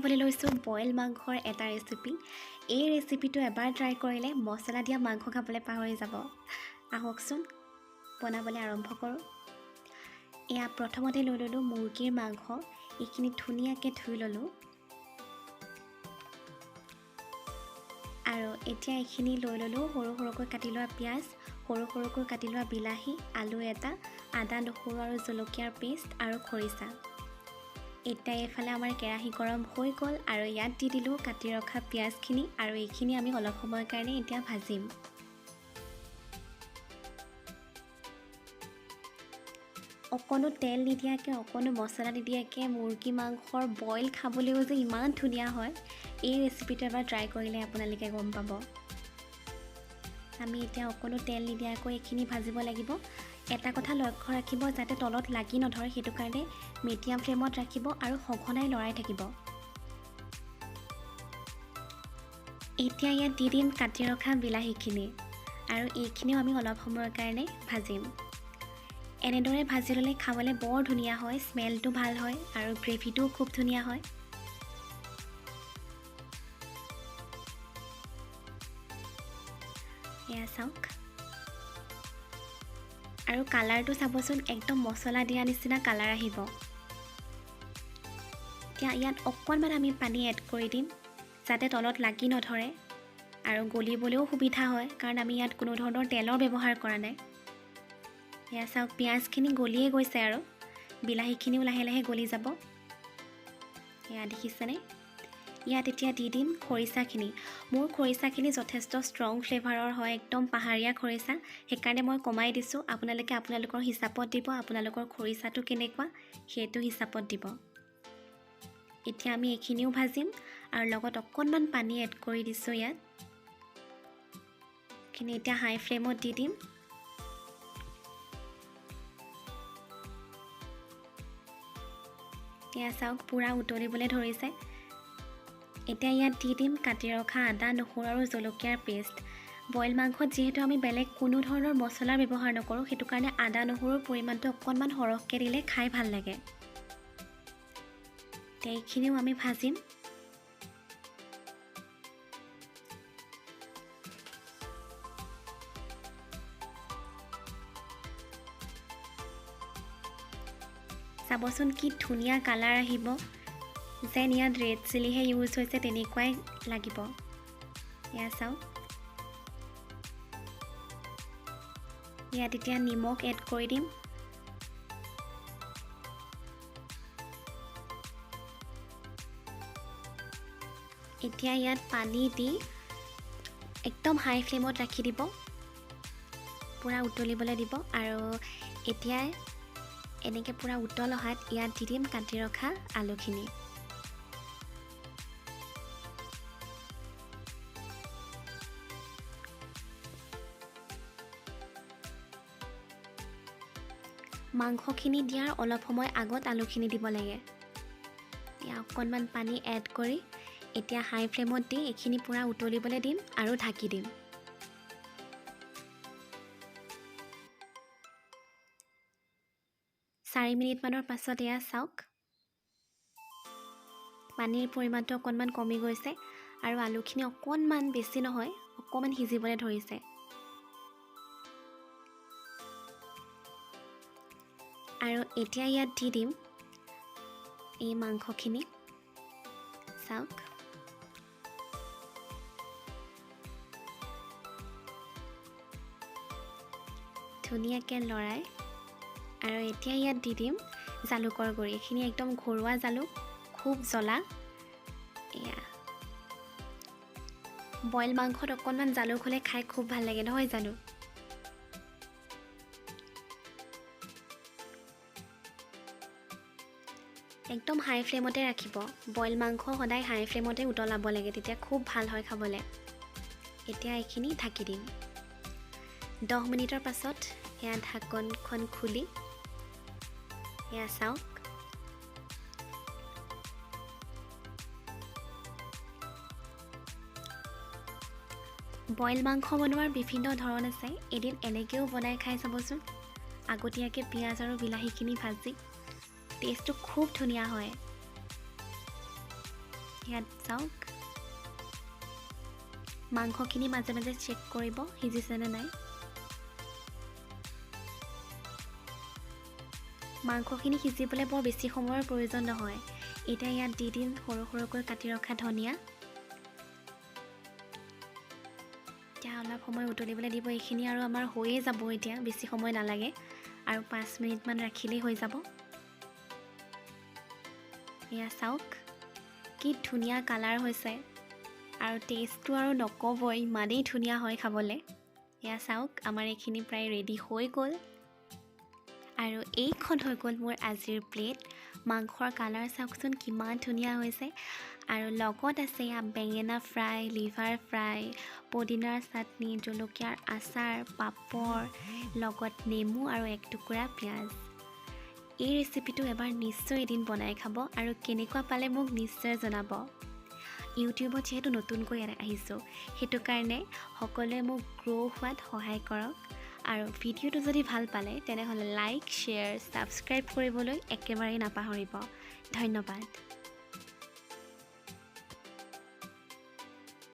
দেখাবলৈ লৈছোঁ বইল মাংসৰ এটা ৰেচিপি। এই ৰেচিপিটো এবাৰ ট্ৰাই কৰিলে মছলা দিয়া মাংস খাবলৈ পাহৰি যাব। আহকচোন বনাবলৈ আৰম্ভ কৰোঁ। এয়া প্ৰথমতে লৈ ল'লোঁ মুৰ্গীৰ মাংস। এইখিনি ধুনীয়াকৈ ধুই ল'লোঁ আৰু এতিয়া এইখিনি লৈ ল'লোঁ সৰু সৰুকৈ কাটি লোৱা পিঁয়াজ, সৰু সৰুকৈ কাটি লোৱা বিলাহী, আলু এটা, আদা নহৰু আৰু জলকীয়াৰ পেষ্ট আৰু খৰিচা। এতিয়া এইফালে আমাৰ কেৰাহী গৰম হৈ গ'ল আৰু ইয়াত দি দিলোঁ কাটি ৰখা পিঁয়াজখিনি আৰু এইখিনি আমি অলপ সময়ৰ কাৰণে এতিয়া ভাজিম। অকণো তেল নিদিয়াকৈ, অকণো মছলা নিদিয়াকৈ মুৰ্গী মাংসৰ বইল খাবলৈও যে ইমান ধুনীয়া হয়, এই ৰেচিপিটো এবাৰ ট্ৰাই কৰিলে আপোনালোকে গম পাব। আমি এতিয়া অকণো তেল নিদিয়াকৈ এইখিনি ভাজিব লাগিব। এটা কথা লক্ষ্য ৰাখিব যাতে তলত লাগি নধৰে, সেইটো কাৰণে মিডিয়াম ফ্লেমত ৰাখিব আৰু সঘনাই লৰাই থাকিব। এতিয়া ইয়াত দি দিম কাটি ৰখা বিলাহীখিনি আৰু এইখিনিও আমি অলপ সময়ৰ কাৰণে ভাজিম। এনেদৰে ভাজি ল'লে খাবলৈ বৰ ধুনীয়া হয়, স্মেলটো ভাল হয় আৰু গ্ৰেভিটোও খুব ধুনীয়া হয়। এয়া চাওক আৰু কালাৰটো চাবচোন, একদম মছলা দিয়া নিচিনা কালাৰ আহিব। এতিয়া ইয়াত অকণমান আমি পানী এড কৰি দিম যাতে তলত লাগি নধৰে আৰু গলিবলৈও সুবিধা হয়, কাৰণ আমি ইয়াত কোনো ধৰণৰ তেলৰ ব্যৱহাৰ কৰা নাই। এয়া চাওক পিঁয়াজখিনি গলিয়ে গৈছে আৰু বিলাহীখিনিও লাহে লাহে গলি যাব। এয়া দেখিছেনে? ইয়াত এতিয়া দি দিম খৰিচাখিনি। মোৰ খৰিচাখিনি যথেষ্ট ষ্ট্ৰং ফ্লেভাৰৰ হয়, একদম পাহাৰীয়া খৰিচা, সেইকাৰণে মই কমাই দিছোঁ। আপোনালোকে আপোনালোকৰ হিচাপত দিব, আপোনালোকৰ খৰিচাটো কেনেকুৱা সেইটো হিচাপত দিব। এতিয়া আমি এইখিনিও ভাজিম আৰু লগত অকণমান পানী এড কৰি দিছোঁ ইয়াত। এইখিনি এতিয়া হাই ফ্লেমত দি দিম। এয়া চাওক পূৰা উতলিবলৈ ধৰিছে। এতিয়া ইয়াত দি দিম কাটি ৰখা আদা নহৰু আৰু জলকীয়াৰ পেষ্ট। বইল মাংসত যিহেতু আমি বেলেগ কোনো ধৰণৰ মছলাৰ ব্যৱহাৰ নকৰোঁ, সেইটো কাৰণে আদা নহৰুৰ পৰিমাণটো অকণমান সৰহকৈ দিলে খাই ভাল লাগে। এতিয়া এইখিনিও আমি ভাজিম। চাবচোন কি ধুনীয়া কালাৰ আহিব, যেন ইয়াত ৰেড চিলিহে ইউজ হৈছে তেনেকুৱাই লাগিব। এয়া চাওক ইয়াত এতিয়া নিমখ এড কৰি দিম। এতিয়া ইয়াত পানী দি একদম হাই ফ্লেমত ৰাখি দিব, পূৰা উতলিবলৈ দিব আৰু এতিয়া এনেকৈ পূৰা উতল অহাত ইয়াত দি দিম কাটি ৰখা আলুখিনি। মাংসখিনি দিয়াৰ অলপ সময় আগত আলুখিনি দিব লাগে। এতিয়া অকণমান পানী এড কৰি এতিয়া হাই ফ্লেমত দি এইখিনি পূৰা উতলিবলৈ দিম আৰু ঢাকি দিম। চাৰি মিনিটমানৰ পাছত এয়া চাওক পানীৰ পৰিমাণটো অকণমান কমি গৈছে আৰু আলুখিনি অকণমান, বেছি নহয়, অকণমান সিজিবলৈ ধৰিছে। আৰু এতিয়া ইয়াত দি দিম এই মাংসখিনি। চাওক ধুনীয়াকৈ লৰাই আৰু এতিয়া ইয়াত দি দিম জালুকৰ গুড়ি। এইখিনি একদম ঘৰুৱা জালুক, খুব জ্বলা। এয়া বইল মাংসত অকণমান জালুক হ'লে খাই খুব ভাল লাগে, নহয় জানো? একদম হাই ফ্লেমতে ৰাখিব। বইল মাংস সদায় হাই ফ্লেমতে উতলাব লাগে, তেতিয়া খুব ভাল হয় খাবলৈ। এতিয়া এইখিনি ঢাকি দিম। 10 মিনিটৰ পাছত এয়া ঢাকনখন খুলি এয়া চাওক বইল মাংস বনোৱাৰ বিভিন্ন ধৰণ আছে। এদিন এনেকৈও বনাই খাই চাবচোন, আগতীয়াকৈ পিঁয়াজ আৰু বিলাহীখিনি ভাজি। টেষ্টটো খুব ধুনীয়া হয়। ইয়াত চাওক মাংসখিনি মাজে মাজে চেক কৰিব সিজিছেনে নাই। মাংসখিনি সিজিবলৈ বৰ বেছি সময়ৰ প্ৰয়োজন নহয়। এতিয়া ইয়াত দি দিম সৰু সৰুকৈ কাটি ৰখা ধনিয়া। এতিয়া অলপ সময় উতলিবলৈ দিব। এইখিনি আৰু আমাৰ হৈয়ে যাব, এতিয়া বেছি সময় নালাগে আৰু 5 মিনিটমান ৰাখিলেই হৈ যাব। এয়া চাওক কি ধুনীয়া কালাৰ হৈছে আৰু টেষ্টটো আৰু নক'বই, ইমানেই ধুনীয়া হয় খাবলৈ। এয়া চাওক আমাৰ এইখিনি প্ৰায় ৰেডি হৈ গ'ল আৰু এইখন হৈ গ'ল মোৰ আজিৰ প্লেট। মাংসৰ কালাৰ চাওকচোন কিমান ধুনীয়া হৈছে আৰু লগত আছে এয়া বেঙেনা ফ্ৰাই, লিভাৰ ফ্ৰাই, পদিনাৰ চাটনি, জলকীয়াৰ আচাৰ, পাপৰ, লগত নেমু আৰু 1 টুকুৰা পিঁয়াজ। এই ৰেচিপিটো এবাৰ নিশ্চয় এদিন বনাই খাব আৰু কেনেকুৱা পালে মোক নিশ্চয় জনাব। ইউটিউবত যিহেতু নতুনকৈ আহিছোঁ, সেইটো কাৰণে সকলোৱে মোক গ্ৰ' হোৱাত সহায় কৰক আৰু ভিডিঅ'টো যদি ভাল পালে তেনেহ'লে লাইক, শ্বেয়াৰ, ছাবস্ক্ৰাইব কৰিবলৈ একেবাৰেই নাপাহৰিব। ধন্যবাদ।